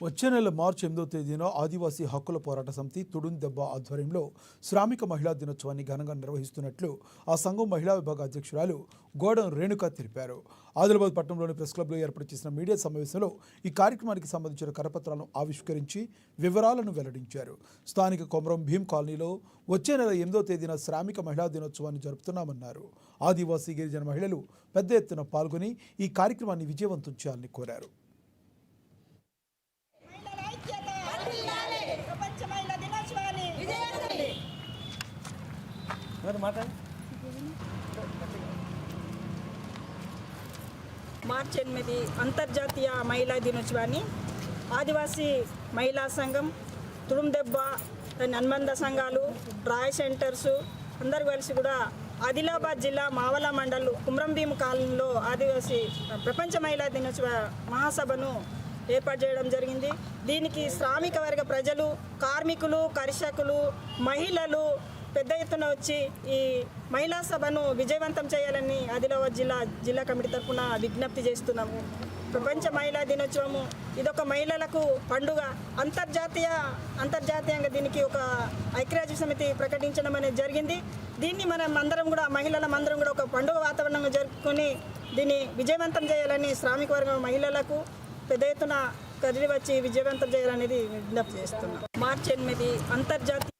వచ్చే నెల మార్చి 8వ తేదీన ఆదివాసీ హక్కుల పోరాట సమితి తుడుందెబ్బ ఆధ్వర్యంలో శ్రామిక మహిళా దినోత్సవాన్ని ఘనంగా నిర్వహిస్తున్నట్లు ఆ సంఘం మహిళా విభాగ అధ్యక్షురాలు గోడం రేణుక తెలిపారు. ఆదిలాబాద్ పట్టణంలోని ప్రెస్ క్లబ్లో ఏర్పాటు చేసిన మీడియా సమావేశంలో ఈ కార్యక్రమానికి సంబంధించిన కరపత్రాలను ఆవిష్కరించి వివరాలను వెల్లడించారు. స్థానిక కొమరం భీం కాలనీలో వచ్చే నెల 8వ తేదీన శ్రామిక మహిళా దినోత్సవాన్ని జరుపుతున్నామన్నారు. ఆదివాసీ గిరిజన మహిళలు పెద్ద ఎత్తున పాల్గొని ఈ కార్యక్రమాన్ని విజయవంతం చేయాలని కోరారు. మార్చి 8 అంతర్జాతీయ మహిళా దినోత్సవాన్ని ఆదివాసీ మహిళా సంఘం, తుడుందెబ్బ, దాని అనుబంధ సంఘాలు, రాయ్ సెంటర్సు అందరు కలిసి కూడా ఆదిలాబాద్ జిల్లా మావల మండల్ కుమ్రం భీం కాలనీలో ఆదివాసీ ప్రపంచ మహిళా దినోత్సవ మహాసభను ఏర్పాటు చేయడం జరిగింది. దీనికి శ్రామిక వర్గ ప్రజలు, కార్మికులు, కర్షకులు, మహిళలు పెద్ద ఎత్తున వచ్చి ఈ మహిళా సభను విజయవంతం చేయాలని ఆదిలాబాద్ జిల్లా కమిటీ తరఫున విజ్ఞప్తి చేస్తున్నాము. ప్రపంచ మహిళా దినోత్సవము ఇదొక మహిళలకు పండుగ. అంతర్జాతీయంగా దీనికి ఒక ఐక్యరాజ్య సమితి ప్రకటించడం అనేది జరిగింది. దీన్ని మనం అందరం కూడా మహిళలందరం కూడా ఒక పండుగ వాతావరణంగా జరుపుకొని దీన్ని విజయవంతం చేయాలని శ్రామిక వర్గ మహిళలకు పెద్ద ఎత్తున కదిలి వచ్చి విజయవంతం చేయాలనేది విజ్ఞప్తి చేస్తున్నాం. మార్చి 8 అంతర్జాతీయ